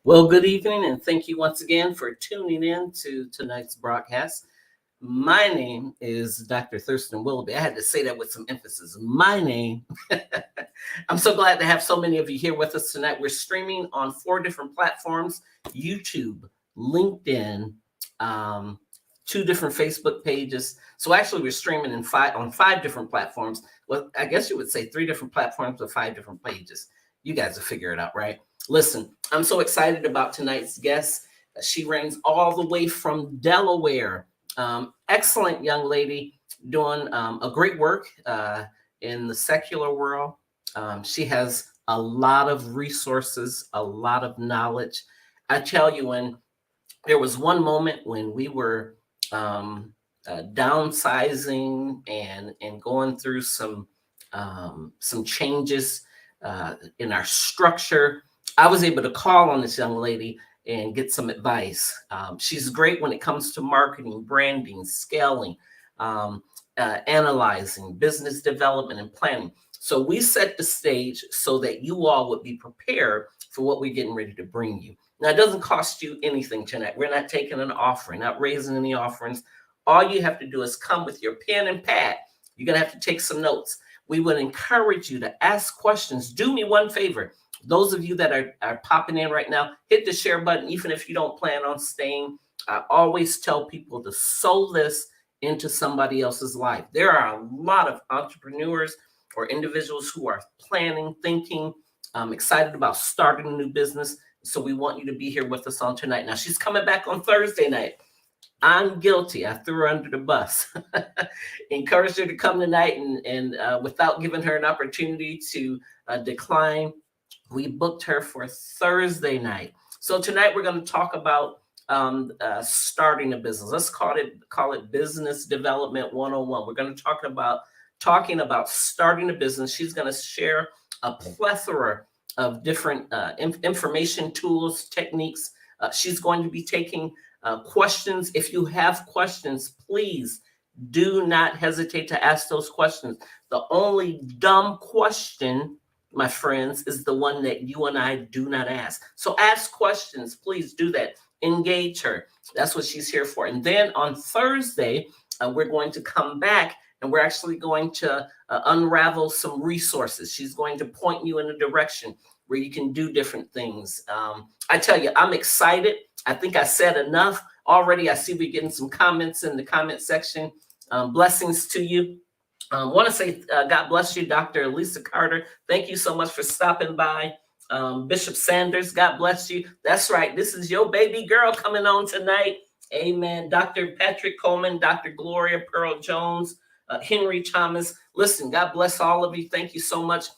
Well, good evening, and thank you once again for tuning in to tonight's broadcast. My name is Dr. Thurston Willoughby. I had to say that with some emphasis. My name. I'm so glad to have so many of you here with us tonight. We're streaming on 4 different platforms: YouTube, LinkedIn, um, 2 different Facebook pages. So actually, we're streaming on 5 different platforms. Well, I guess you would say 3 different platforms with 5 different pages. You guys will figure it out, right? Listen, I'm so excited about tonight's guest. She reigns all the way from Delaware. Excellent young lady doing a great work in the secular world. She has a lot of resources, a lot of knowledge. I tell you, when there was one moment when we were downsizing and going through some changes in our structure, I was able to call on this young lady and get some advice. She's great when it comes to marketing, branding, scaling, analyzing, business development, and planning. So we set the stage so that you all would be prepared for what we're getting ready to bring you. Now, it doesn't cost you anything tonight. We're not taking an offering, not raising any offerings. All you have to do is come with your pen and pad. You're going to have to take some notes. We would encourage you to ask questions. Do me one favor. Those of you that are popping in right now, hit the share button, even if you don't plan on staying. I always tell people to sow this into somebody else's life. There are a lot of entrepreneurs or individuals who are planning, thinking, excited about starting a new business. So we want you to be here with us on tonight. Now, she's coming back on Thursday night. I'm guilty. I threw her under the bus. Encouraged her to come tonight, and without giving her an opportunity to decline, we booked her for Thursday night. So tonight we're going to talk about starting a business. Let's call it Business Development 101. We're going to talking about starting a business. She's going to share a plethora of different information, tools, techniques. She's going to be taking questions. If you have questions, please do not hesitate to ask those questions. The only dumb question, my friends, is the one that you and I do not ask. So ask questions. Please do that. Engage her. That's what she's here for. And then on Thursday, we're going to come back and we're actually going to unravel some resources. She's going to point you in a direction where you can do different things. I tell you, I'm excited. I think I said enough already. I see we're getting some comments in the comment section. Blessings to you. Want to say God bless you, Dr. Lisa Carter. Thank you so much for stopping by. Bishop Sanders, God bless you. That's right. This is your baby girl coming on tonight. Amen. Dr. Patrick Coleman, Dr. Gloria Pearl Jones, Henry Thomas. Listen, God bless all of you. Thank you so much.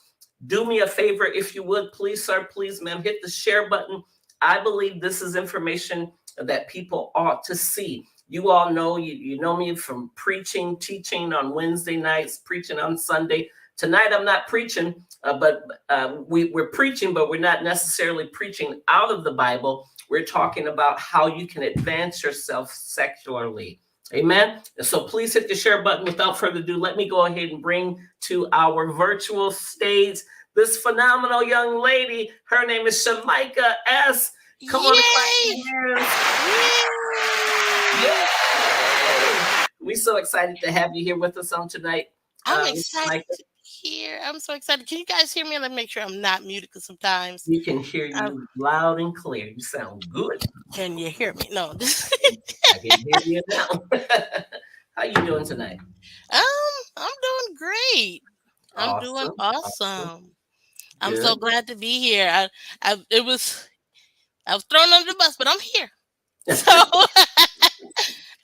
Do me a favor, if you would, please, sir, please, ma'am, hit the share button. I believe this is information that people ought to see. You all know, you know me from preaching, teaching on Wednesday nights, preaching on Sunday. Tonight, I'm not preaching, but we're preaching, but we're not necessarily preaching out of the Bible. We're talking about how you can advance yourself secularly. Amen. So please hit the share button. Without further ado, let me go ahead and bring to our virtual stage this phenomenal young lady. Her name is Shamica S. Come on, yeah. We're so excited to have you here with us on tonight. I'm excited to be here. I'm so excited. Can you guys hear me? Let me make sure I'm not muted because sometimes we can hear you loud and clear. You sound good. Can you hear me? No. I can hear you now. How you doing tonight? I'm doing great. I'm doing awesome. I'm so glad to be here. I was thrown under the bus, but I'm here. So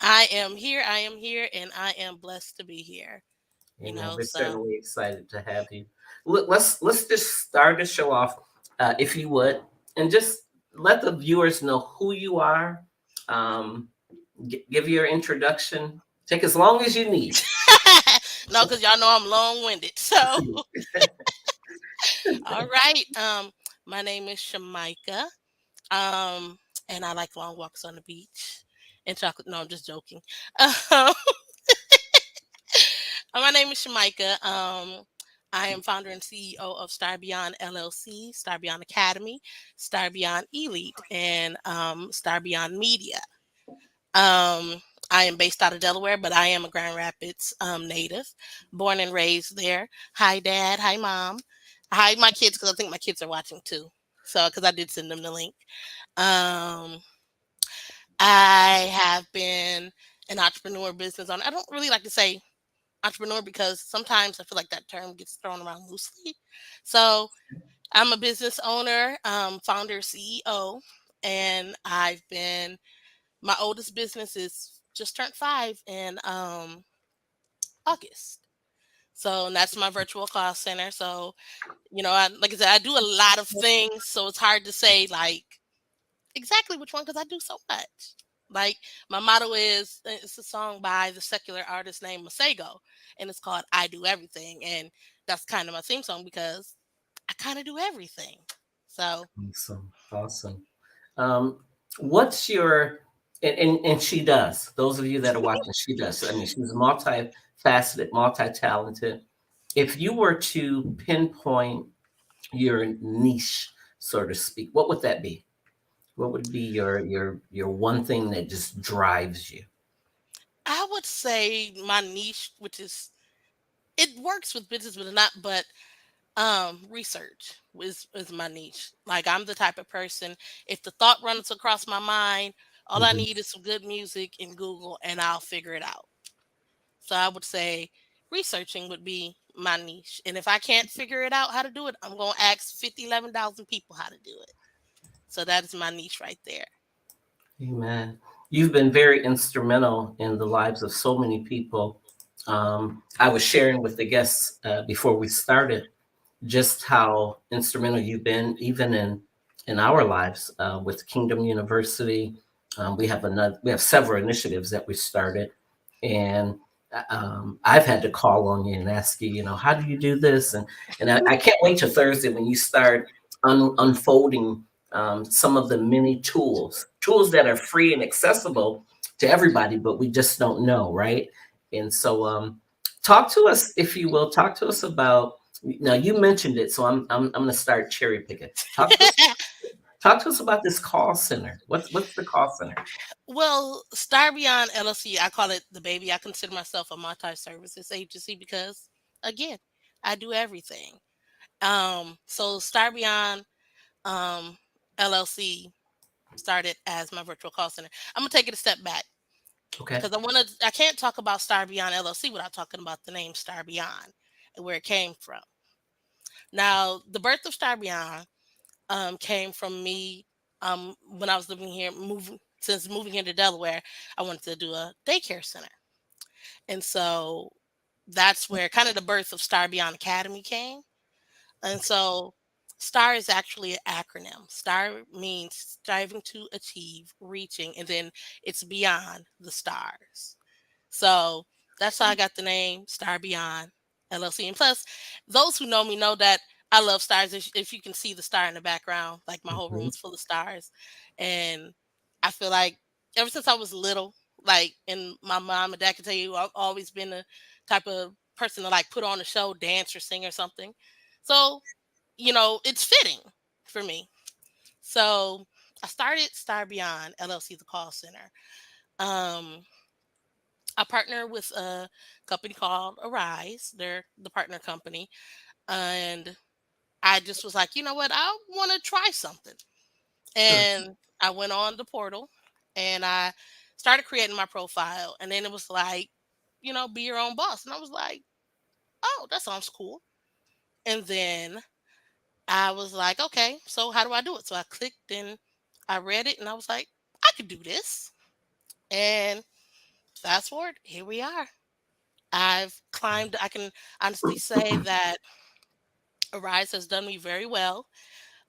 I am here, and I am blessed to be here. We're certainly excited to have you. Let's just start the show off, if you would, and just let the viewers know who you are. Give your introduction. Take as long as you need. No, because y'all know I'm long-winded. So, all right. My name is Shamica, and I like long walks on the beach and chocolate. No, I'm just joking. My name is Shamica. I am founder and CEO of Star Beyond LLC, Star Beyond Academy, Star Beyond Elite, and Star Beyond Media. Um, I am based out of Delaware, but I am a Grand Rapids native, born and raised there. Hi, Dad. Hi, Mom. Hi, my kids, because I think my kids are watching too. So, because I did send them the link. Um, I have been an entrepreneur, business owner. I don't really like to say entrepreneur because sometimes I feel like that term gets thrown around loosely. So I'm a business owner, founder, CEO, and my oldest business is just turned 5 in August. So and that's my virtual call center. So, like I said, I do a lot of things. So it's hard to say like exactly which one because I do so much. Like my motto is it's a song by the secular artist named Masego, and it's called "I Do Everything," and that's kind of my theme song because I kind of do everything. So Awesome. Awesome. Um, what's your and she does. Those of you that are watching, she does. I mean, she's multifaceted, multi-talented. If you were to pinpoint your niche, so to speak, what would that be? What would be your one thing that just drives you? I would say my niche, which is it works with business, but not. But research is my niche. Like I'm the type of person, if the thought runs across my mind, all I Mhm. need is some good music in Google and I'll figure it out. So I would say researching would be my niche. And if I can't figure it out how to do it, I'm going to ask 50, 11,000 people how to do it. So that is my niche right there. Amen. You've been very instrumental in the lives of so many people. I was sharing with the guests before we started just how instrumental you've been, even in our lives with Kingdom University. We have several initiatives that we started, and I've had to call on you and ask you, how do you do this? And I can't wait till Thursday when you start unfolding some of the many tools that are free and accessible to everybody, but we just don't know, right? And so, talk to us, if you will. Talk to us about. Now you mentioned it, so I'm going to start cherry picking. Talk to us about this call center. What's the call center? Well, Star Beyond LLC, I call it the baby. I consider myself a multi-services agency because, again, I do everything. So Star Beyond um, LLC started as my virtual call center. I'm gonna take it a step back Okay, because I can't talk about Star Beyond LLC without talking about the name Star Beyond and where it came from. Now, the birth of Star Beyond came from me when I was living here, moving here to Delaware. I wanted to do a daycare center, and so that's where kind of the birth of Star Beyond Academy came. And so STAR is actually an acronym. STAR means striving to achieve, reaching, and then it's beyond the stars. So that's how I got the name Star Beyond LLC. And plus, those who know me know that I love stars. If you can see the star in the background, like my whole room hmm, is full of stars. And I feel like ever since I was little, like, and my mom and dad can tell you, I've always been the type of person to like put on a show, dance or sing or something. So, it's fitting for me. So I started Star Beyond LLC, the call center. Um, I partner with a company called Arise. They're the partner company. And I just was like, you know what? I want to try something. sure. And I went on the portal and I started creating my profile. And then it was like, be your own boss. And I was like, oh, that sounds cool. And then I was like, okay, so how do I do it? So I clicked and I read it and I was like, I could do this. And fast forward, here we are. I've climbed, I can honestly say that Arise has done me very well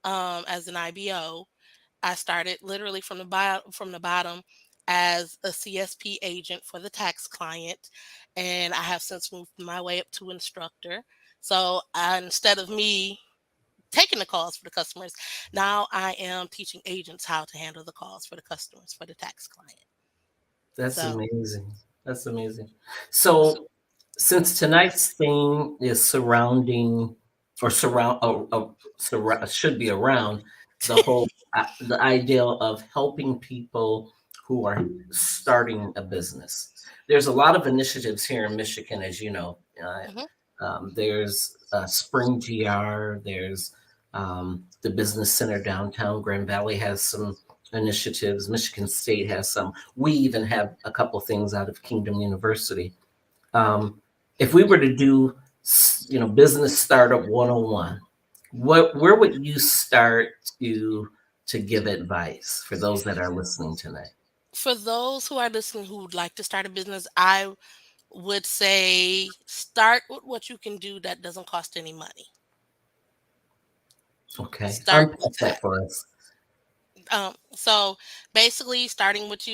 as an IBO. I started literally from the bottom as a CSP agent for the tax client, and I have since moved my way up to instructor. So instead of me taking the calls for the customers, now I am teaching agents how to handle the calls for the customers for the tax client. That's So amazing. That's amazing. So, Since tonight's theme is surrounding or should be around the whole the ideal of helping people who are starting a business. There's a lot of initiatives here in Michigan, as you know. Hmm. There's Spring GR. There's the Business Center downtown. Grand Valley has some initiatives. Michigan State has some. We even have a couple things out of Kingdom University. um, if we were to do, business startup 101, where would you start to give advice for those that are listening tonight? For those who are listening who would like to start a business, I would say start with what you can do that doesn't cost any money. Okay, Start unpack with that that. for us. So basically, starting with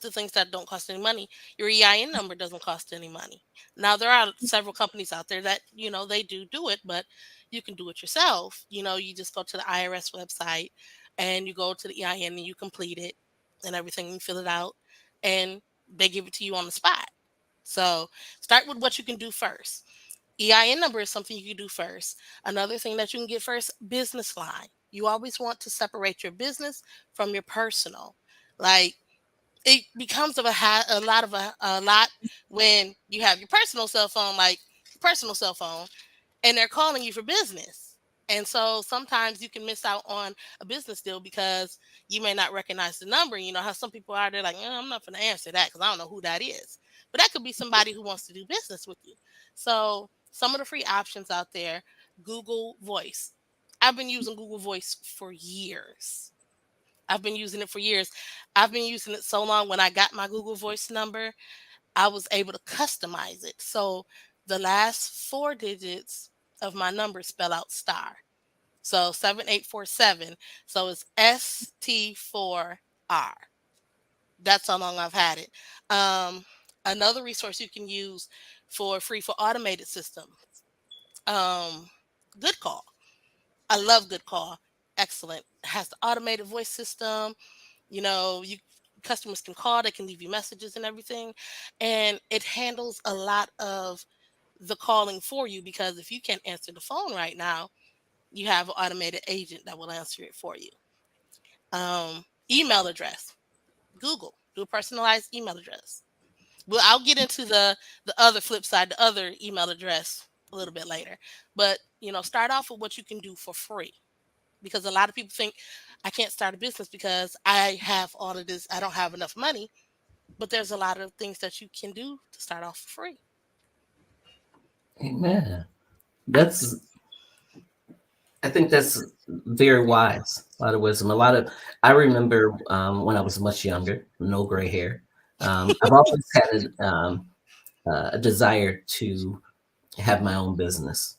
the things that don't cost any money. Your EIN number doesn't cost any money. Now there are several companies out there that they do it, but you can do it yourself. You just go to the IRS website and you go to the EIN and you complete it and everything. You fill it out, and they give it to you on the spot. So start with what you can do first. EIN number is something you can do first. Another thing that you can get first, business line. You always want to separate your business from your personal. Like it becomes a lot when you have your personal cell phone, like personal cell phone, and they're calling you for business. And so sometimes you can miss out on a business deal because you may not recognize the number. You know how some people are, they're like, I'm not going to answer that because I don't know who that is. But that could be somebody who wants to do business with you. So some of the free options out there, Google Voice. I've been using Google Voice for years. I've been using it for years. I've been using it so long. When I got my Google Voice number, I was able to customize it. So the last four digits of my number spell out star. So 7847. So it's ST4R. That's how long I've had it. Another resource you can use for free for automated system. Um, Good Call. I love Good Call. Excellent. It has the automated voice system. You customers can call, they can leave you messages and everything, and it handles a lot of the calling for you because if you can't answer the phone right now, you have an automated agent that will answer it for you. Email address. Google. Do a personalized email address. Well, I'll get into the other flip side, the other email address a little bit later. But start off with what you can do for free because a lot of people think I can't start a business because I have all of this. I don't have enough money. But there's a lot of things that you can do to start off for free. Amen. That's I think that's very wise. A lot of wisdom. I remember when I was much younger, no gray hair. I've always had a desire to have my own business,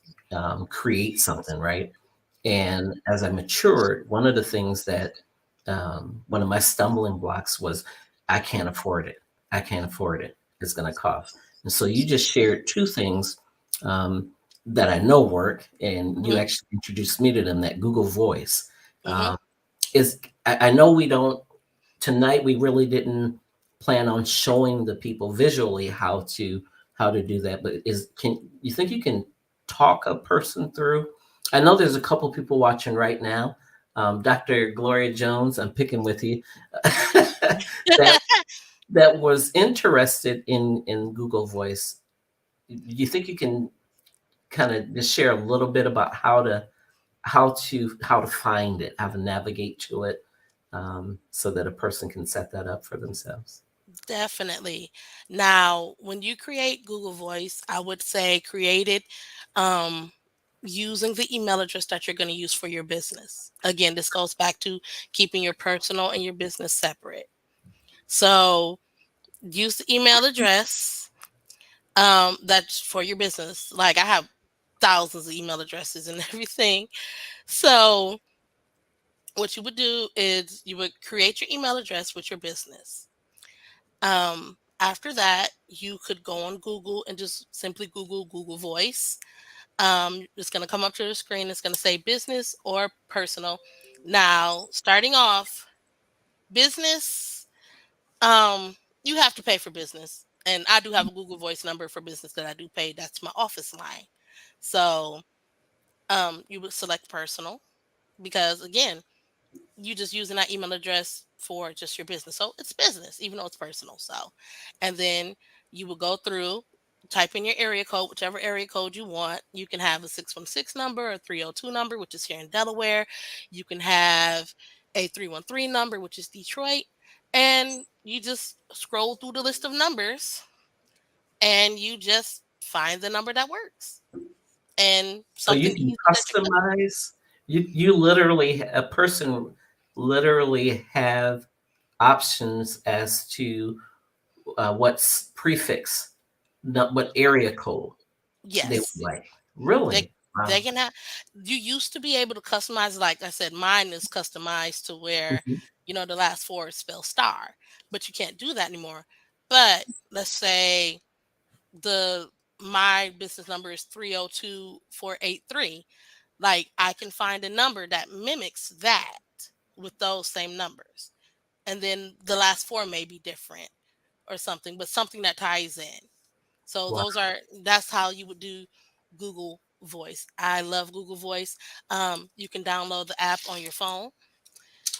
create something, right? And as I matured, one of the things that one of my stumbling blocks was I can't afford it. I can't afford it. It's going to cost. And so you just shared two things um, that I know work, and you Hmm. actually introduced me to them. That Google Voice Hmm. um, is. I know we don't tonight. We really didn't plan on showing the people visually how to do that. But can you think you can talk a person through? I know there's a couple people watching right now. Dr. Gloria Jones, I'm picking with you. that that was interested in Google Voice. Do you think you can kind of just share a little bit about how to find it, how to navigate to it, so that a person can set that up for themselves? Definitely. Now, when you create Google Voice, I would say create it um, using the email address that you're going to use for your business. Again, this goes back to keeping your personal and your business separate. So use the email address that's for your business. Like I have thousands of email addresses and everything. So what you would do is you would create your email address with your business. After that, you could go on Google and just simply Google Voice. It's going to come up to the screen. It's going to say business or personal. Now, starting off, business, you have to pay for business. And I do have a Google Voice number for business that I do pay. That's my office line. So you would select personal because again, you just using that email address for just your business. So it's business, even though it's personal. So, and then you will go through, type in your area code, whichever area code you want. You can have a 616 number, a 302 number, which is here in Delaware. You can have a 313 number, which is Detroit. And you just scroll through the list of numbers and you just find the number that works and So you something can easy that you can. customize. You literally, a person literally have options as to what's prefix, not what area code they would Yes. like. They Really? they Wow. can have, you used to be able to customize, like I said, mine is customized to where, Mhm. the last four spell star, but you can't do that anymore. But let's say the my business number is 302-483. Like I can find a number that mimics that with those same numbers. And then the last four may be different or something, but something that ties in. So Wow. that's how you would do Google Voice. I love Google Voice. You can download the app on your phone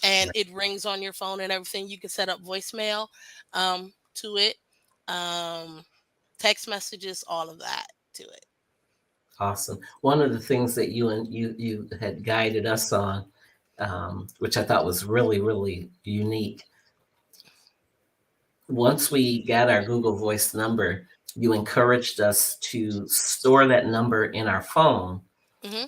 and it rings on your phone and everything. You can set up voicemail to it, um, text messages, all of that to it. Awesome. One of the things that you had guided us on, which I thought was really really unique. Once we got our Google Voice number, you encouraged us to store that number in our phone Hmm.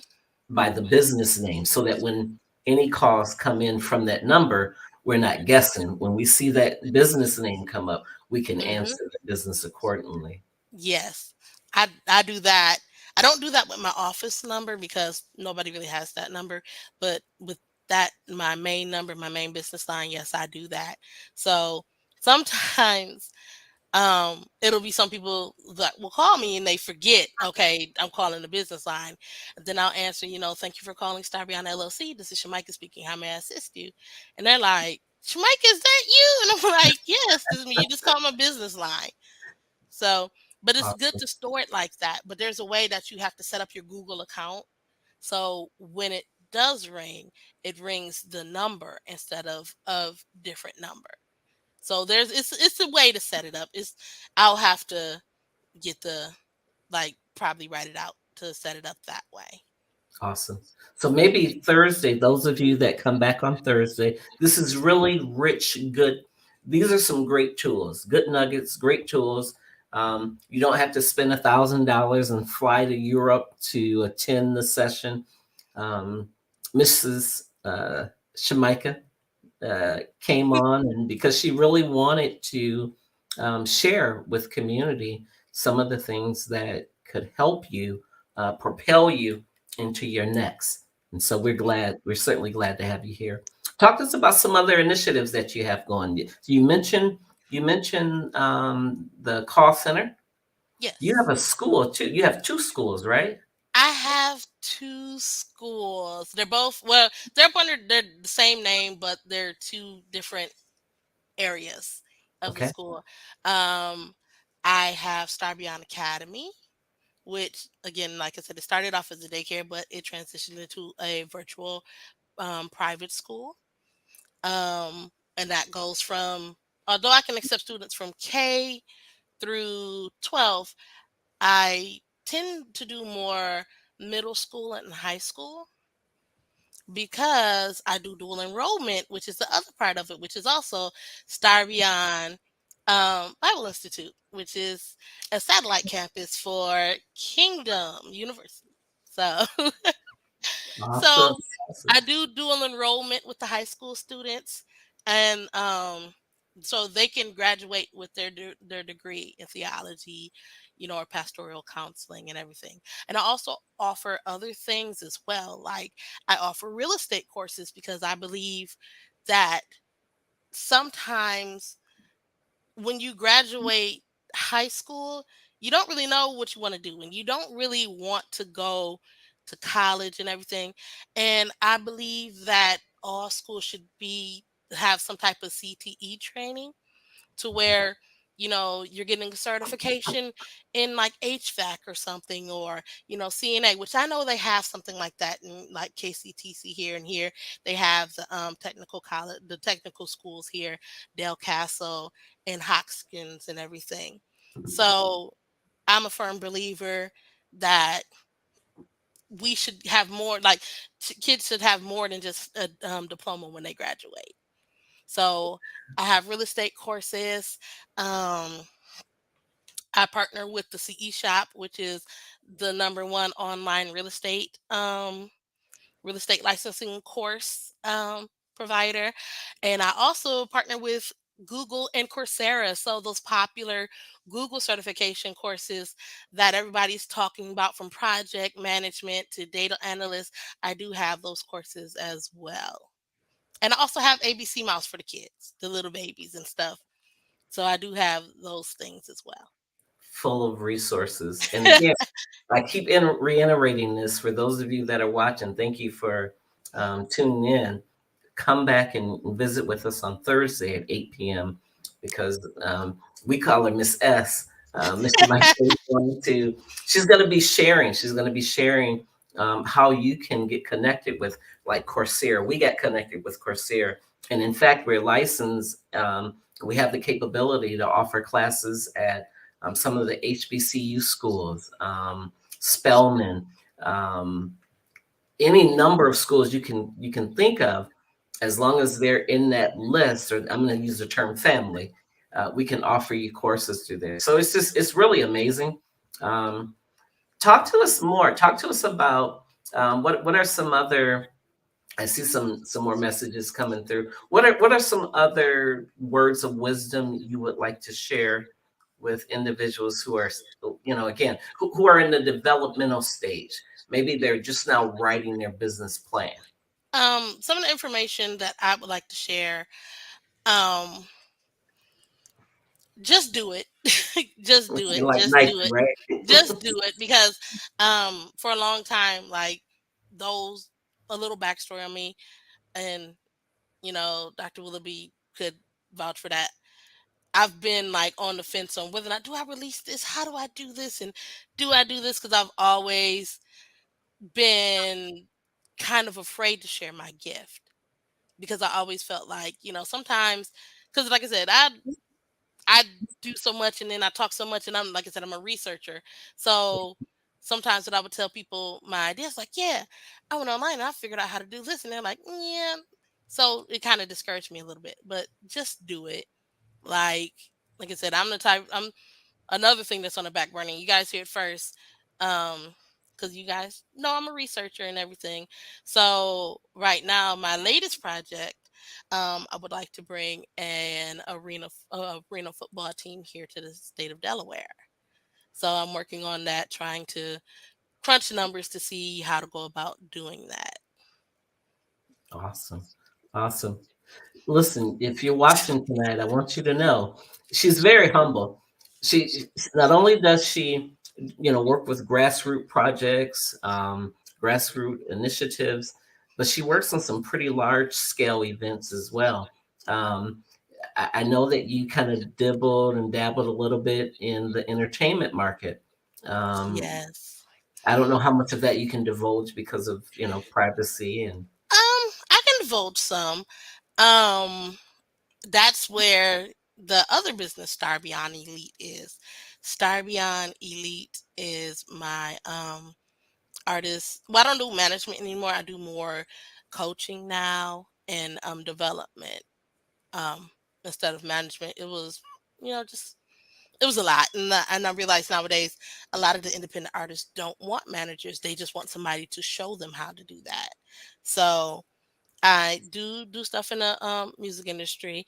by the business name so that when any calls come in from that number, we're not guessing. When we see that business name come up, we can Hmm. answer the business accordingly. Yes, I do that. I don't do that with my office number because nobody really has that number. But with that, my main number, my main business line, yes, I do that. So sometimes it'll be some people that will call me and they forget, okay, I'm calling the business line. And then I'll answer, thank you for calling Star Beyond LLC. This is Shamica speaking. How may I assist you? And they're like, Shamica, is that you? And I'm like, yes, this is me. You just called my business line. So, but it's good Awesome. to store it like that. But there's a way that you have to set up your Google account. So when it does ring, it rings the number instead of different number. So it's a way to set it up. I'll have to get the, like, probably write it out to set it up that way. Awesome. So maybe Thursday, those of you that come back on Thursday, this is really rich, good. These are some great tools, good nuggets, great tools. You don't have to spend $1,000 and fly to Europe to attend the session. Um, Mrs. Shemika came on, and because she really wanted to share with community some of the things that could help you propel you into your next. And so we're certainly glad to have you here. Talk to us about some other initiatives that you have going. You mentioned the call center. You have Yes. a school too. You have two schools, right? I have two schools. They're both, well, they're up under the same name, but they're two different areas of the Okay. school. Um, I have Star Beyond Academy, which again, like I said, it started off as a daycare, but it transitioned into a virtual private school. And that goes from, although I can accept students from K through 12, I tend to do more middle school and high school because I do dual enrollment, which is the other part of it, which is also Star Beyond Bible Institute, which is a satellite campus for Kingdom University. So, Awesome. so Awesome. I do dual enrollment with the high school students, and so they can graduate with their degree in theology, or pastoral counseling and everything. And I also offer other things as well, like I offer real estate courses because I believe that sometimes when you graduate high school, you don't really know what you want to do and you don't really want to go to college and everything. And I believe that all schools should be have some type of CTE training to where you're getting a certification in like HVAC or something, or CNA, which I know they have something like that in like KCTC here, and here they have the technical college, the technical schools here, Del Castle and Hoskins and everything. So I'm a firm believer that we should have more, like kids should have more than just a diploma when they graduate. So I have real estate courses. I partner with the CE Shop, which is the number one online real estate licensing course provider, and I also partner with Google and Coursera. So those popular Google certification courses that everybody's talking about, from project management to data analyst, I do have those courses as well. And I also have ABC Mouse for the kids, the little babies and stuff. So I do have those things as well. Full of resources. And again, I keep reiterating this for those of you that are watching. Thank you for tuning in. Come back and visit with us on Thursday at 8 p.m. because we call her Miss S. Miss Shamica is she's going to be sharing. She's going to be sharing how you can get connected with like Coursera. We got connected with Coursera. And in fact, we're licensed. We have the capability to offer classes at some of the HBCU schools, Spelman, um, any number of schools you can think of, as long as they're in that list, or I'm going to use the term family, we can offer you courses through there. So it's really amazing. Um, Talk to us more. Talk to us about what are some other. I see some more messages coming through. What are some other words of wisdom you would like to share with individuals who are, again, who are in the developmental stage? Maybe they're just now writing their business plan. Some of the information that I would like to share, um, just do it. Just do it. Like Just Nike, do it. right? Just do it, because for a long time, like, those a little backstory on me, and Dr. Willoughby could vouch for that. I've been like on the fence on whether or not, do I release this? How do I do this? And do I do this? Because I've always been kind of afraid to share my gift, because I always felt like, sometimes, because like I said, I do so much, and then I talk so much, and I'm, like I said, I'm a researcher. So sometimes when I would tell people my ideas, like, yeah, I went online and I figured out how to do this, and they're like, yeah. So it kind of discouraged me a little bit, but just do it. Like like I said, I'm another thing that's on the back burner. You guys hear it first. Because you guys know I'm a researcher and everything. So right now, my latest project, I would like to bring an arena football team here to the state of Delaware. So I'm working on that, trying to crunch numbers to see how to go about doing that. Awesome. Awesome. Listen, if you're watching tonight, I want you to know she's very humble. She not only does she, work with grassroots projects, grassroots initiatives, but she works on some pretty large scale events as well. Um, I know that you kind of dibbled and dabbled a little bit in the entertainment market. Um, Yes. I don't know how much of that you can divulge because of privacy and. I can divulge some. Um, that's where the other business, Star Beyond Elite, is. Star Beyond Elite is my artist. Well, I don't do management anymore. I do more coaching now, and development, um instead of management. It was, just, it was a lot, and I realize nowadays a lot of the independent artists don't want managers. They just want somebody to show them how to do that. So I do stuff in the music industry.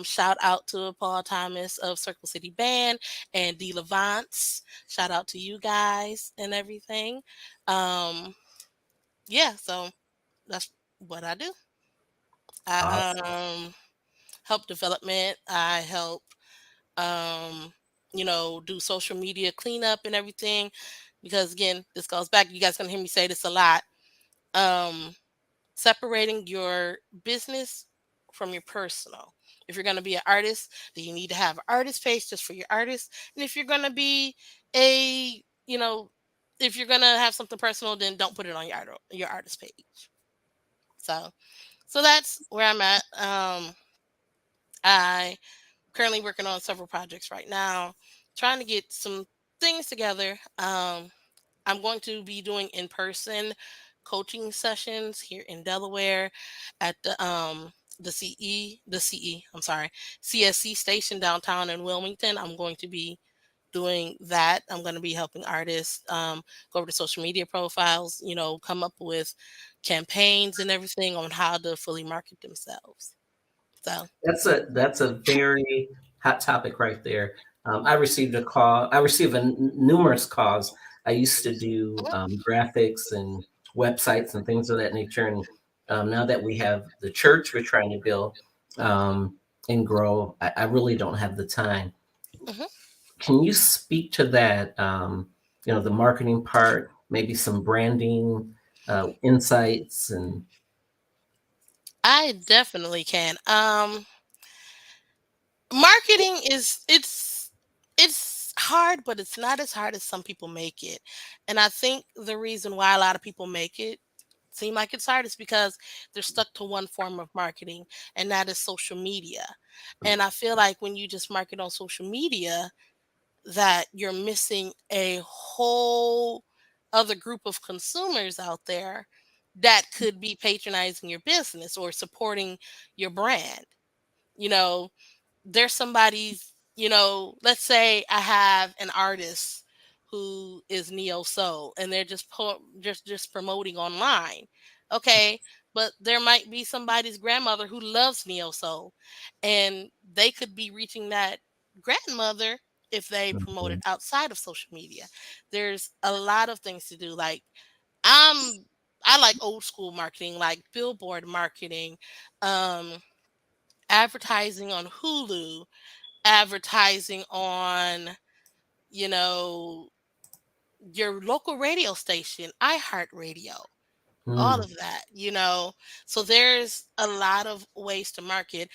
Shout out to Paul Thomas of Circle City Band and D Levance. Shout out to you guys and everything. Um, yeah, so that's what I do. I Awesome. help development. I help do social media cleanup and everything. Because again, this goes back. You guys gonna hear me say this a lot. Um, Separating your business from your personal. If you're going to be an artist, then you need to have an artist page just for your artist. And if you're going to be a, if you're going to have something personal, then don't put it on your artist page. So, so that's where I'm at. I currently working on several projects right now, trying to get some things together. I'm going to be doing in person coaching sessions here in Delaware at I'm sorry, CSC station downtown in Wilmington. I'm going to be doing that. I'm going to be helping artists go over to social media profiles, come up with campaigns and everything on how to fully market themselves. So That's a very hot topic right there. I received a call. I received numerous calls. I used to do graphics and websites and things of that nature. And now that we have the church we're trying to build and grow, I really don't have the time. mhm. Can you speak to that? The marketing part, maybe some branding insights, and I definitely can. Marketing is it's hard, but it's not as hard as some people make it. And I think the reason why a lot of people make it seem like it's hard is because they're stuck to one form of marketing, and that is social media. And I feel like when you just market on social media, that you're missing a whole other group of consumers out there that could be patronizing your business or supporting your brand. You know, there's somebody's, let's say I have an artist who is neo soul and they're just promoting online. Okay, but there might be somebody's grandmother who loves neo soul, and they could be reaching that grandmother if they promote it Mhm. outside of social media. There's a lot of things to do. Like I'm I like old school marketing, like billboard marketing, um advertising on Hulu, advertising on, you know, your local radio station, iHeartRadio, all Mm. of that. So there's a lot of ways to market.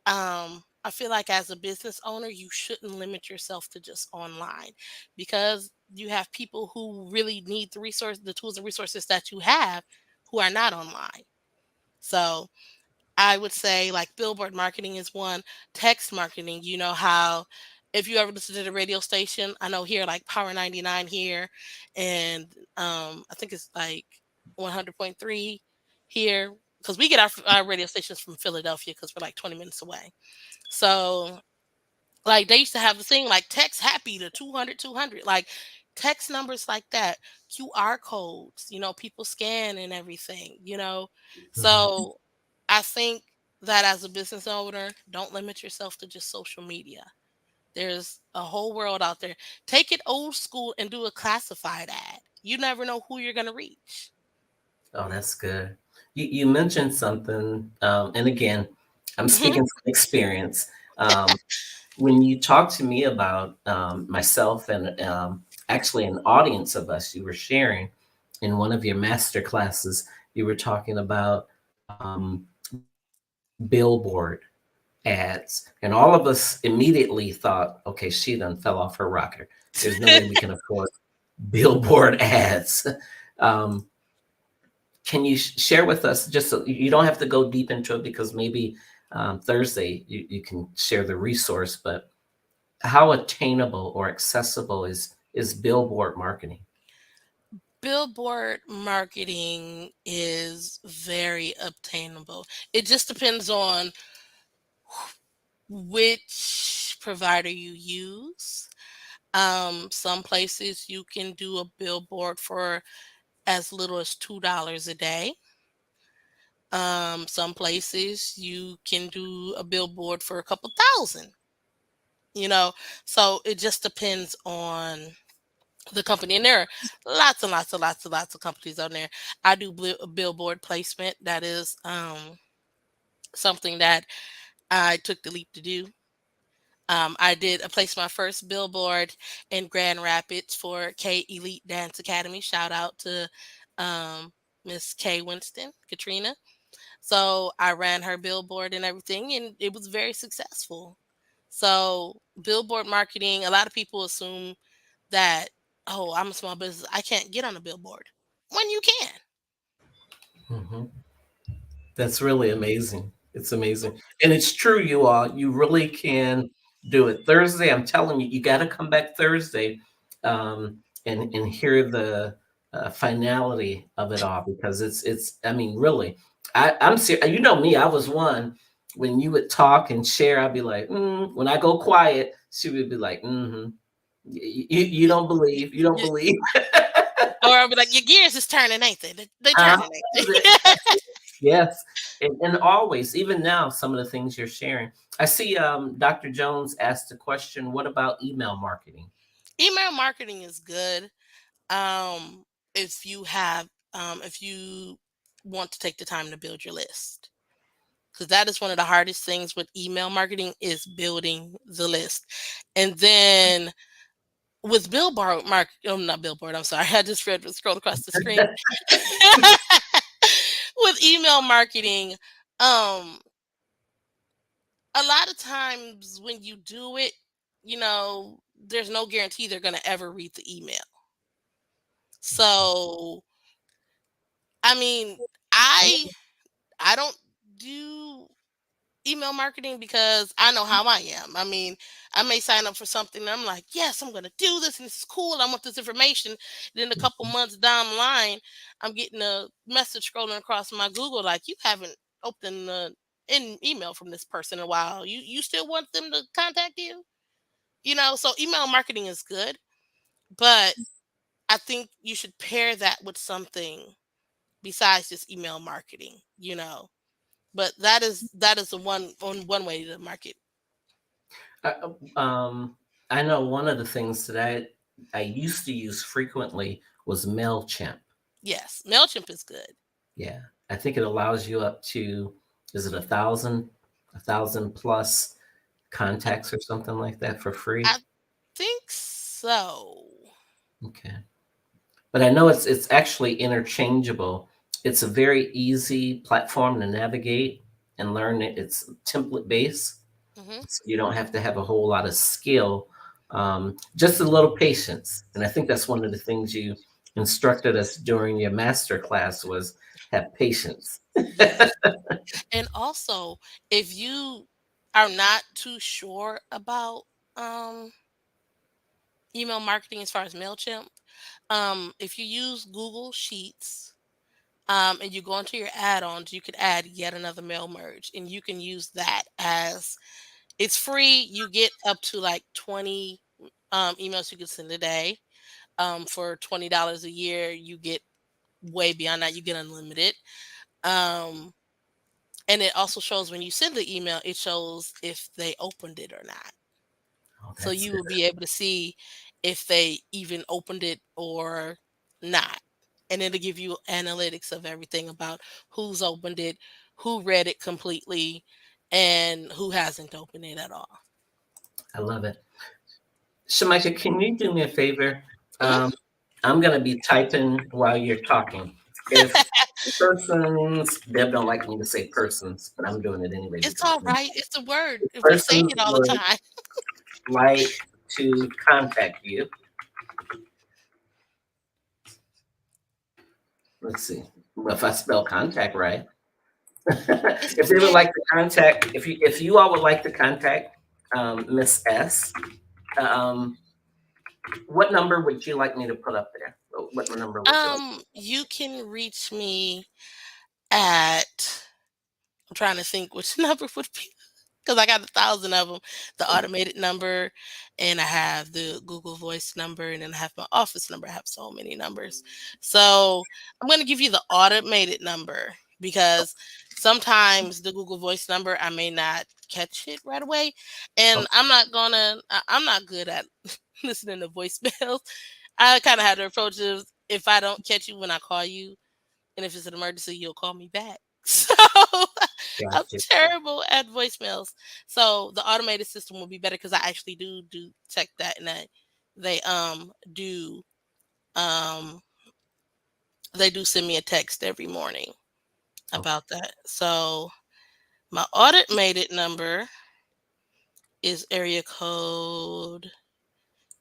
I feel like as a business owner, you shouldn't limit yourself to just online, because you have people who really need the tools and resources that you have, who are not online. So I would say like billboard marketing is one. Text marketing, you know how if you ever listen to the radio station, I know here like Power 99 here, and I think it's like 100.3 here, because we get our radio stations from Philadelphia because we're like 20 minutes away. So like they used to have the thing like text happy to 200 like text numbers like that, QR codes, people scan and everything. Mhm. So I think that as a business owner, don't limit yourself to just social media. There's a whole world out there. Take it old school and do a classified ad. You never know who you're going to reach. Oh, that's good. You mentioned something, and again, I'm Mhm. speaking from experience. Um, when you talked to me about myself and actually an audience of us, you were sharing in one of your master classes, you were talking about billboard ads, and all of us immediately thought, okay, she done fell off her rocker. There's no way we can afford billboard ads. Um, Can you share with us, just so you don't have to go deep into it, because maybe Thursday you can share the resource, but how attainable or accessible is billboard marketing? Billboard marketing is very obtainable. It just depends on which provider you use. Some places you can do a billboard for as little as $2 a day. Some places you can do a billboard for a couple thousand, you know. So it just depends on the company. And there are lots and lots and lots and lots of companies on there. I do billboard placement. That is something that I took the leap to do. I placed my first billboard in Grand Rapids for K Elite Dance Academy. Shout out to um, Miss K Winston, Katrina. So I ran her billboard and everything, and it was very successful. So billboard marketing, a lot of people assume that, oh, I'm a small business, I can't get on a billboard. When you can. Hmm. That's really amazing. It's amazing. And it's true, you all. You really can do it. Thursday, I'm telling you, you got to come back Thursday, and hear the finality of it all, because I mean, really, I'm serious. You know me, I was one when you would talk and share, I'd be like, when I go quiet, she would be like, mm-hmm. You don't believe, you don't Y- believe. Or I'll be like, your gears is turning, ain't they? They Uh, turning, ain't they? Yes, and always, even now, some of the things you're sharing. I see Dr. Jones asked a question, what about email marketing? Email marketing is good. Um, if you have, if you want to take the time to build your list, because that is one of the hardest things with email marketing is building the list. And then with billboard mark, oh, not billboard, I'm sorry, I just read scrolled across the screen. With email marketing, um, a lot of times when you do it, there's no guarantee they're gonna ever read the email. So, I mean, I I don't do email marketing because I know how I am. I mean, I may sign up for something and I'm like, yes, I'm going to do this and this is cool. I want this information. Then a couple months down the line, I'm getting a message scrolling across my Google like, you haven't opened an email from this person in a while. You still want them to contact you? So email marketing is good, but I think you should pair that with something besides just email marketing. But that is the one way to market. I, I know one of the things that I used to use frequently was Mailchimp. Yes, MailChimp is good. Yeah, I think it allows you up to, is it 1,000 plus contacts or something like that for free? I think so. Okay. But I know it's actually interchangeable. It's a very easy platform to navigate and learn it. It's template based, Hmm. so you don't have to have a whole lot of skill, just a little patience. And I think that's one of the things you instructed us during your master class was have patience. Yes. And also, if you are not too sure about um, email marketing as far as MailChimp, if you use Google Sheets, and you go into your add-ons, you could add yet another mail merge, and you can use that as it's free. You get up to like 20 emails you can send a day. For $20 a year, you get way beyond that. You get unlimited. Um, and it also shows when you send the email, it shows if they opened it or not. Oh, So that's you good. will be able to see if they even opened it or not. And it'll give you analytics of everything about who's opened it, who read it completely, and who hasn't opened it at all. I love it. Shamika, can you do me a favor? Mhm. Um, I'm gonna be typing while you're talking. If persons, Deb don't like me to say persons, but I'm doing it anyway It's because all right. It's a word. We say persons it all the would time. like to contact you. Let's see. Well, if I spell contact right. It's If they would okay. like to contact, if you all would like to contact Miss S, um, what number would you like me to put up there? What number would you like? You can reach me at. I'm trying to think which number would be because I got 1,000 of them. The automated number, and I have the Google Voice number, and then I have my office number. I have so many numbers. So I'm going to give you the automated number because sometimes the Google Voice number, I may not catch it right away. And Okay, I'm not good at listening to voicemails. I kind of had to approach it if I don't catch you when I call you, and if it's an emergency, you'll call me back. So I'm gotcha. terrible at voicemails. So the automated system will be better because I actually do check that, and that they um they do send me a text every morning. about that. So my automated number is area code.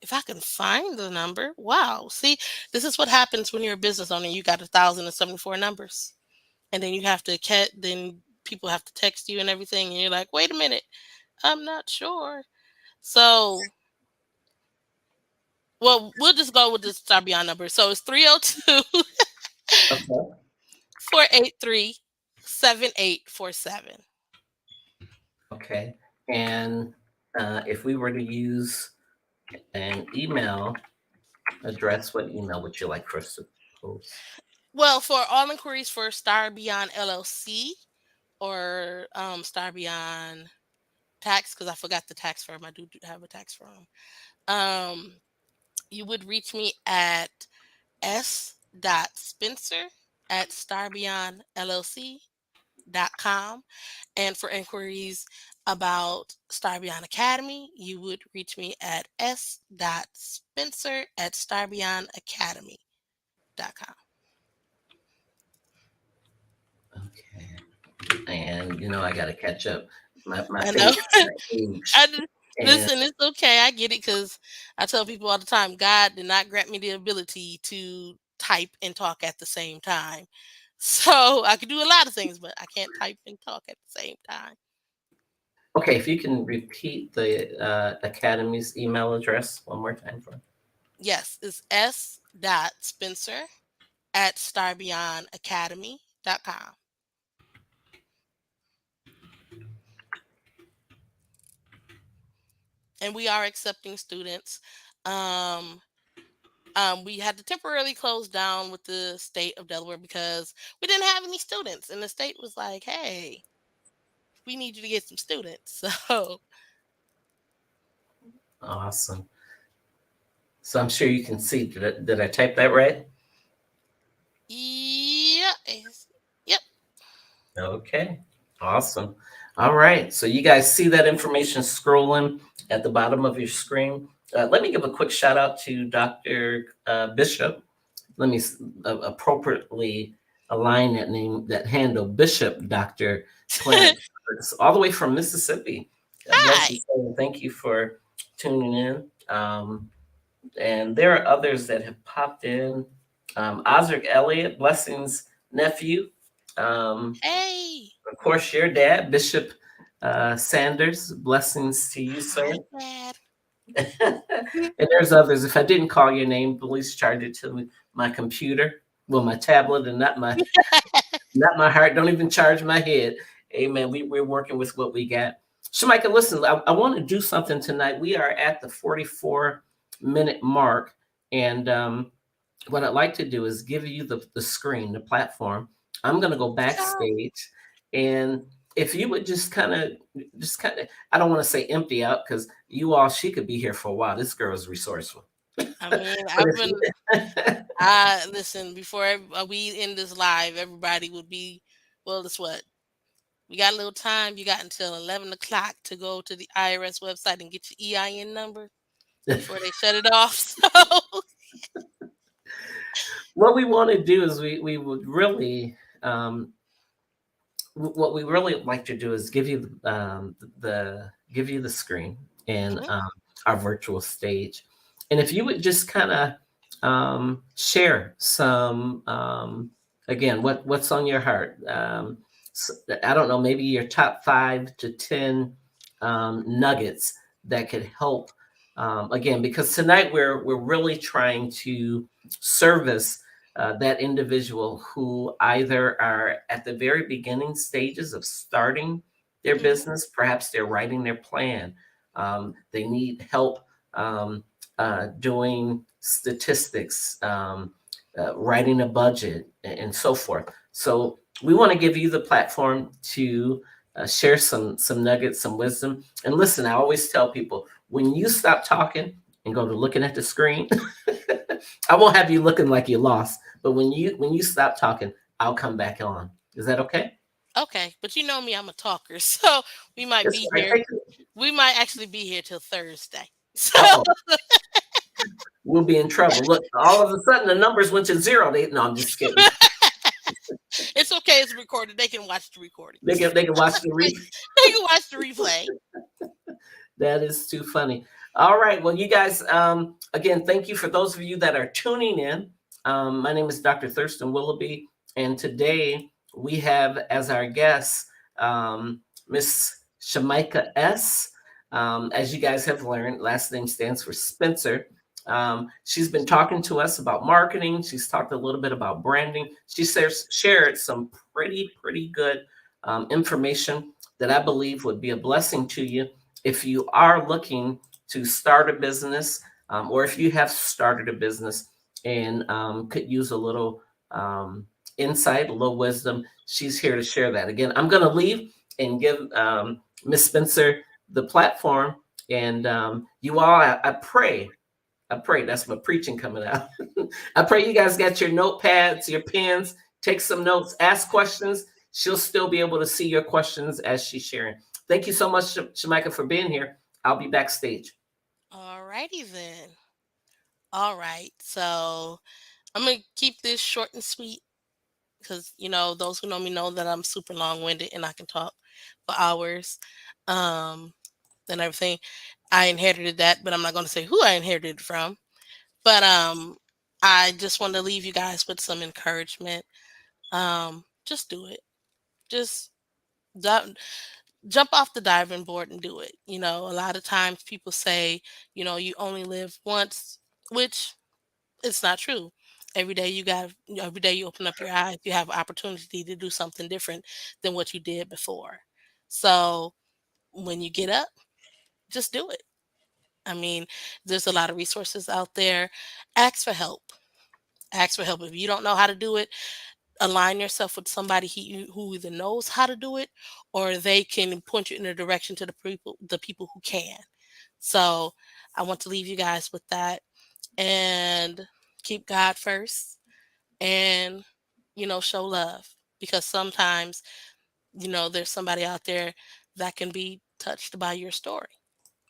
If I can find the number, wow. See, this is what happens when you're a business owner. You got 1,074 numbers, and then you have to then people have to text you and everything, and you're like, wait a minute, I'm not sure. So, well, we'll just go with the Star Beyond number. So it's 302 Okay. 483 7847. Okay. And if we were to use an email address, what email would you like for us to post? Well, for all inquiries for Star Beyond LLC or Star Beyond Tax, because I forgot the tax firm. I do have a tax firm. You would reach me at s.spencer at starbeyondllc.com. And for inquiries about Star Beyond Academy, you would reach me at s.spencer at starbeyondacademy.com. Okay. And I got to catch up. My I know. fingers are aged. I And listen, it's okay. I get it because I tell people all the time, God did not grant me the ability to type and talk at the same time. So I can do a lot of things, but I can't type and talk at the same time. okay, if you can repeat the Academy's email address one more time for me. Yes, it's s.spencer at starbeyondacademy.com. And we are accepting students. Um, we had to temporarily close down with the state of Delaware because we didn't have any students, and the state was like, "Hey, we need you to get some students." So, Awesome. So I'm sure you can see. Did I type that right? yeah, yep. Okay. Awesome. All right. So you guys see that information scrolling at the bottom of your screen. Let me give a quick shout out to Dr. Bishop. Let me appropriately align that name, that handle, Bishop Dr. Clarence, all the way from Mississippi. Bless Hi. you. Thank you for tuning in. And there are others that have popped in. Osric Elliott, blessings, nephew. Hey. Of course, your dad, Bishop Sanders, blessings to you, sir. Hi, Dad. And there's others. If I didn't call your name, please charge it to my computer, well, my tablet, and not my heart. Don't even charge my head. Amen. We're working with what we got. Shamica, listen, I want to do something tonight. We are at the 44-minute mark. And what I'd like to do is give you the screen, the platform. I'm going to go backstage. And if you would just kind of, I don't want to say empty out because she could be here for a while. This girl is resourceful. I mean, listen, before we end this live, everybody would be, well, it's what? We got a little time. You got until 11 o'clock to go to the IRS website and get your EIN number before they shut it off. So, what we want to do is we would really, what we really like to do is give you the screen and our virtual stage. And if you would just kind of share some, again, what's on your heart. So, I don't know, maybe your top 5 to 10 nuggets that could help. Again, because tonight we're really trying to service that individual who either are at the very beginning stages of starting their business, perhaps they're writing their plan, they need help doing statistics, writing a budget, and so forth. So we want to give you the platform to share some nuggets, some wisdom. And listen, I always tell people, when you stop talking and go to looking at the screen, I won't have you looking like you lost. But when you stop talking, I'll come back on. Is that okay? okay, but you know me, I'm a talker, so we might Yes, be I here. think. We might actually be here till Thursday. So, Uh-oh. We'll be in trouble. Look, all of a sudden the numbers went to 0. No, I'm just kidding. It's okay. It's recorded. They can watch the recording. They can watch the They can watch the replay. That is too funny. All right. Well, you guys, again, thank you for those of you that are tuning in. My name is Dr. Thurston Willoughby, and today we have as our guest Miss Shamica S. As you guys have learned, last name stands for Spencer. She's been talking to us about marketing. She's talked a little bit about branding. She shared some pretty good information that I believe would be a blessing to you if you are looking to start a business, or if you have started a business and could use a little insight, a little wisdom. She's here to share that. Again, I'm going to leave and give Miss Spencer the platform. And you all, I pray that's my preaching coming out. I pray you guys got your notepads, your pens, take some notes, ask questions. She'll still be able to see your questions as she's sharing. Thank you so much, Shamica, for being here. I'll be backstage. All righty then. All right. So I'm going to keep this short and sweet because, those who know me know that I'm super long winded and I can talk for hours and everything. I inherited that, but I'm not going to say who I inherited it from. But I just want to leave you guys with some encouragement. Just do it. Just jump off the diving board and do it. A lot of times people say, you only live once, which it's not true. Every day you open up your eyes, you have opportunity to do something different than what you did before. So when you get up, just do it. I mean, there's a lot of resources out there. Ask for help. Ask for help. If you don't know how to do it, align yourself with somebody who either knows how to do it or they can point you in a direction to the people who can. So I want to leave you guys with that and keep God first and show love because sometimes there's somebody out there that can be touched by your story.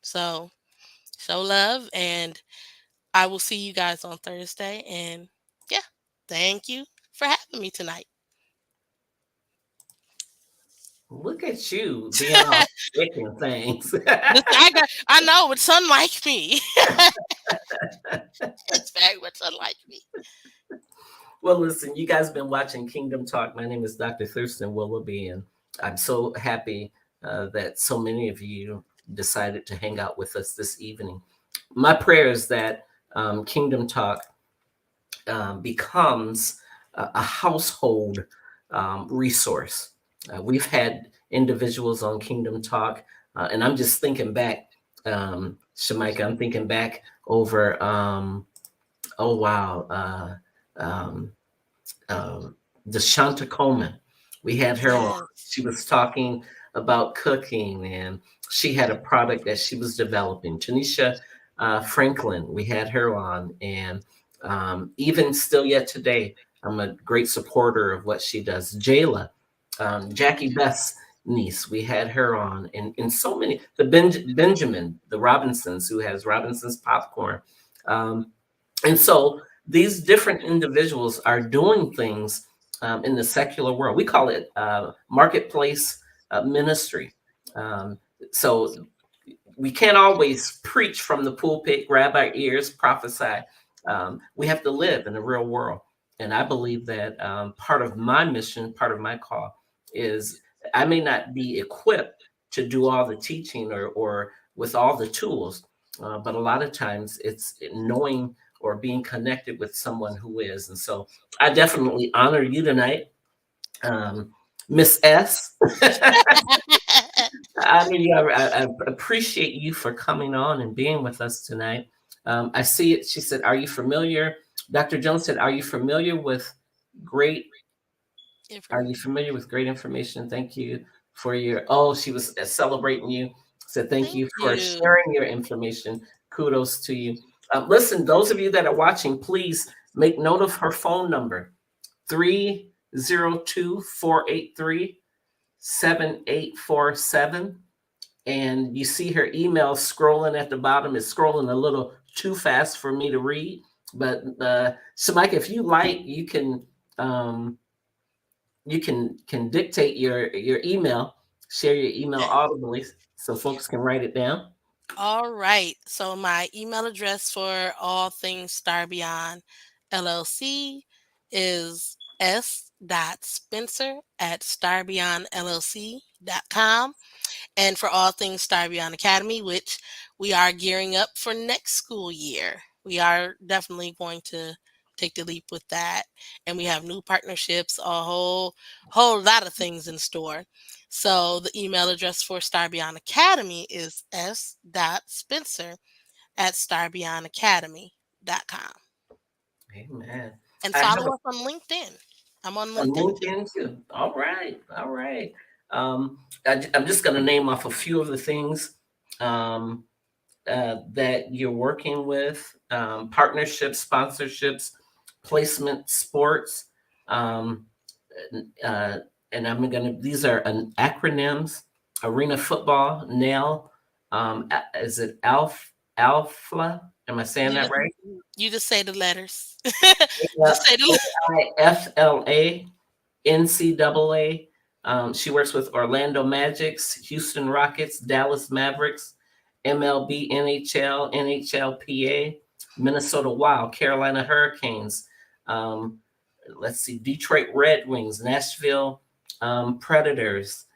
So show love and I will see you guys on Thursday and yeah, thank you for having me tonight. Look at you being all thick and things. I know it's unlike me. It's very much unlike me. Well, listen, you guys have been watching Kingdom Talk. My name is Dr. Thurston Willoughby, and I'm so happy that so many of you decided to hang out with us this evening. My prayer is that Kingdom Talk becomes a household resource. We've had individuals on Kingdom Talk, and I'm just thinking back, Shamica, I'm thinking back over, oh wow, DeShanta Coleman. We had her on. Yes. She was talking about cooking, and she had a product that she was developing. Tanisha Franklin, we had her on, and even still yet today, I'm a great supporter of what she does. Jayla, Jackie Beth's niece, we had her on, and so many. Benjamin, the Robinsons, who has Robinson's Popcorn. And so these different individuals are doing things in the secular world. We call it marketplace ministry. Um, so we can't always preach from the pulpit, grab our ears, prophesy. We have to live in the real world. And I believe that part of my mission, part of my call is I may not be equipped to do all the teaching or with all the tools, but a lot of times it's knowing or being connected with someone who is. And so I definitely honor you tonight, Miss S. I mean, I appreciate you for coming on and being with us tonight. I see it. She said, "Are you familiar?" Dr. Jones said, "Are you familiar with great? Are you familiar with great information? Thank you for your." Oh, she was celebrating you. Said, "Thank Thank you for you. sharing your information. Kudos to you." Listen, those of you that are watching, please make note of her phone number: 302-483-7847. And you see her email scrolling at the bottom. It's scrolling a little too fast for me to read. But Shamica, if you like, you can you can dictate your email, share your email audibly so folks can write it down. All right. So my email address for all things Star Beyond LLC is s.spencer@starbeyondllc.com. And for all things Star Beyond Academy, which we are gearing up for next school year, we are definitely going to take the leap with that. And we have new partnerships, a whole lot of things in store. So the email address for Star Beyond Academy is s.spencer@starbeyondacademy.com. Amen. And I have follow us on LinkedIn. I'm on a LinkedIn too. LinkedIn too. All right, all right. I'm just going to name off a few of the things um, that you're working with: partnerships, sponsorships, placement, sports. Um, uh, and I'm gonna. These are acronyms: arena football, nail. Is it Alpha? Am I saying You that just, right? you just say the letters. Yeah, Just say the AIFLA, NCAA. She works with Orlando Magics, Houston Rockets, Dallas Mavericks, MLB, NHL, NHLPA, Minnesota Wild, Carolina Hurricanes. Um, let's see, Detroit Red Wings, Nashville Predators,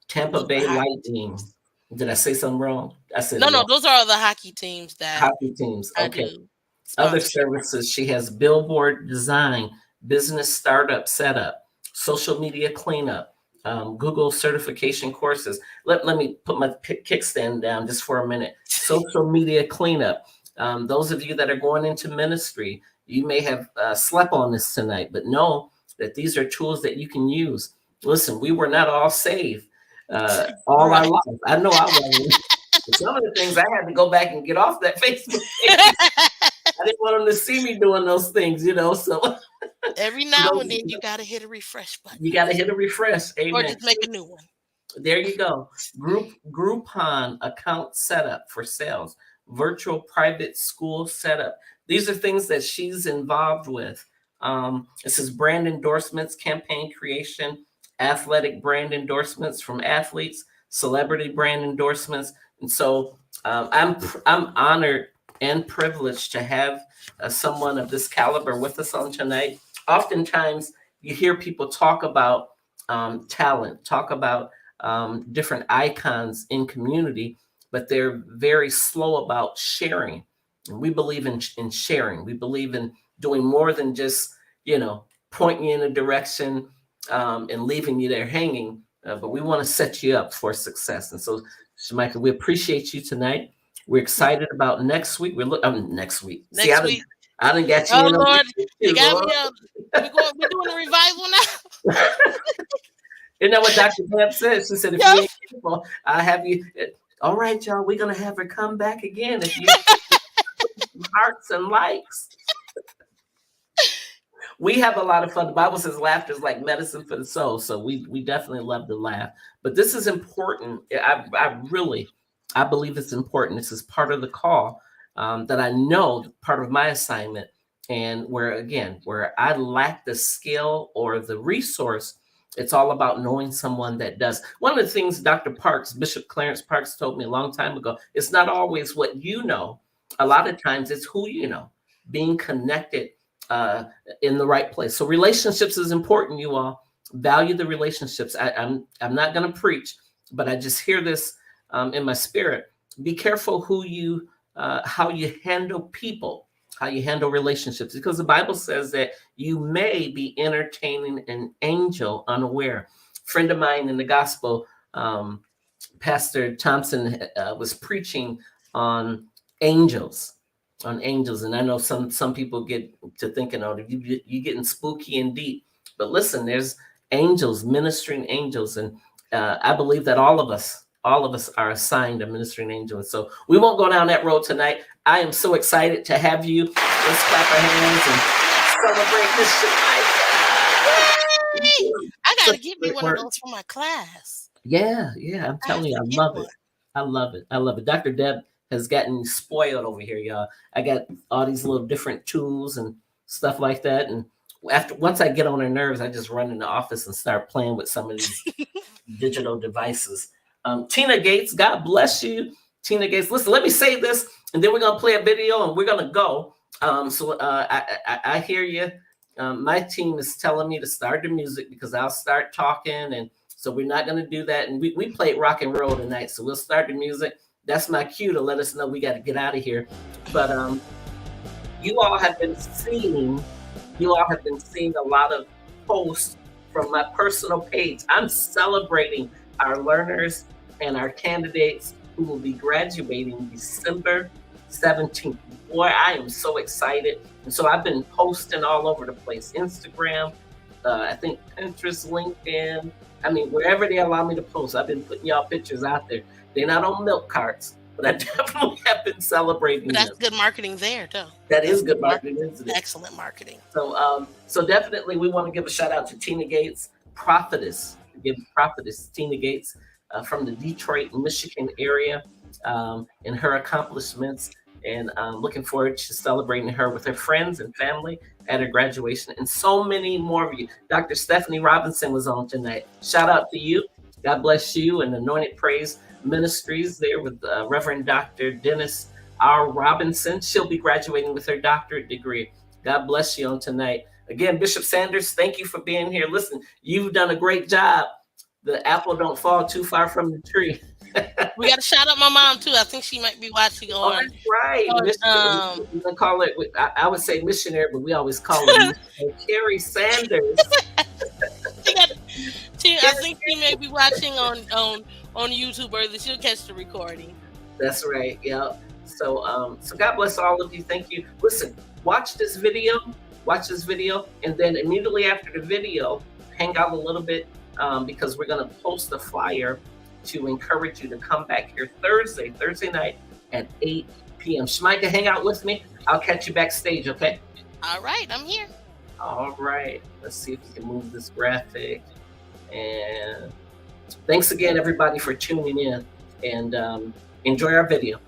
Tampa those are Bay hockey Lightning. teams. Did I say something wrong? I said No, it no, wrong. those are all the hockey teams that Hockey teams. I Okay. do Other sponsorship. services, she has billboard design, business startup setup, social media cleanup, Google certification courses. Let me put my kickstand down just for a minute. Social media cleanup. Those of you that are going into ministry, you may have slept on this tonight, but know that these are tools that you can use. Listen, we were not all saved all our Right. life. I know I wasn't. Some of the things I had to go back and get off that Facebook page. I didn't want them to see me doing those things, you know. So Every for now and those, then you gotta hit a refresh button you got to hit a refresh. or Amen. just make a new one. There you go. Groupon account setup for sales, virtual private school setup. These are things that she's involved with. This is brand endorsements, campaign creation, athletic brand endorsements from athletes, celebrity brand endorsements, and so I'm honored and privileged to have someone of this caliber with us on tonight. Oftentimes, you hear people talk about talent, talk about different icons in community, but they're very slow about sharing. And we believe in sharing. We believe in doing more than just, pointing you in a direction and leaving you there hanging. But we want to set you up for success. And so, Shamica, we appreciate you tonight. We're excited about next week. Next week. See, Next week. I done got you Oh in on Lord, you too, got Lord. me up. We're doing a revival now. Isn't that what Dr. Deb said? She said, if you Yep. ain't careful, I have you. All right, y'all, we're going to have her come back again if you some hearts and likes. We have a lot of fun. The Bible says laughter is like medicine for the soul. So we definitely love to laugh. But this is important. I believe it's important. This is part of the call that I know part of my assignment. And where I lack the skill or the resource, it's all about knowing someone that does. One of the things Bishop Clarence Parks told me a long time ago, it's not always what you know. A lot of times it's who you know, being connected uh, in the right place. So relationships is important, you all. Value the relationships. I'm not going to preach, but I just hear this in my spirit. Be careful how you handle people, how you handle relationships, because the Bible says that you may be entertaining an angel unaware. Friend of mine in the gospel, Pastor Thompson, was preaching on angels, and I know some people get to thinking, oh, you getting spooky and deep. But listen, there's angels, ministering angels, and I believe that all of us are assigned a ministering angel. And so we won't go down that road tonight. I am so excited to have you. Let's clap our hands and celebrate this Yay! tonight. I gotta Such get me great one of work. those for my class. Yeah, I'm I have telling you, to I get love it. one. I love it. I love it. Dr. Deb has gotten spoiled over here, y'all. I got all these little different tools and stuff like that. And once I get on her nerves, I just run in the office and start playing with some of these digital devices. Tina Gates, God bless you. Tina Gates, listen, let me say this, and then we're gonna play a video and we're gonna go. I hear you. My team is telling me to start the music because I'll start talking, and so we're not gonna do that. And we played rock and roll tonight, so we'll start the music. That's my cue to let us know we got to get out of here. But you all have been seeing a lot of posts from my personal page. I'm celebrating our learners and our candidates who will be graduating December 17th. Boy, I am so excited. And so I've been posting all over the place. Instagram, I think Pinterest, LinkedIn. I mean, wherever they allow me to post, I've been putting y'all pictures out there. They're not on milk carts, but I definitely have been celebrating. But that's good marketing there, too. That is good marketing, isn't it? Excellent marketing. So definitely we want to give a shout out to Tina Gates, prophetess Tina Gates from the Detroit, Michigan area, and her accomplishments. And looking forward to celebrating her with her friends and family at her graduation, and so many more of you. Dr. Stephanie Robinson was on tonight. Shout out to you. God bless you, and Anointed Praise Ministries there with Reverend Dr. Dennis R. Robinson. She'll be graduating with her doctorate degree. God bless you on tonight. Again, Bishop Sanders, thank you for being here. Listen, you've done a great job. The apple don't fall too far from the tree. We got to shout out my mom too. I think she might be watching on. Oh, that's right. We can call it. I would say missionary, but we always call it Carrie Sanders. I think she may be watching on YouTube, or she'll catch the recording. That's right. Yeah. So God bless all of you. Thank you. Listen, watch this video, and then immediately after the video, hang out a little bit because we're gonna post a flyer to encourage you to come back here Thursday night at 8 p.m. Shamica, hang out with me. I'll catch you backstage, okay? All right, I'm here. All right. Let's see if we can move this graphic. And thanks again, everybody, for tuning in. And enjoy our video.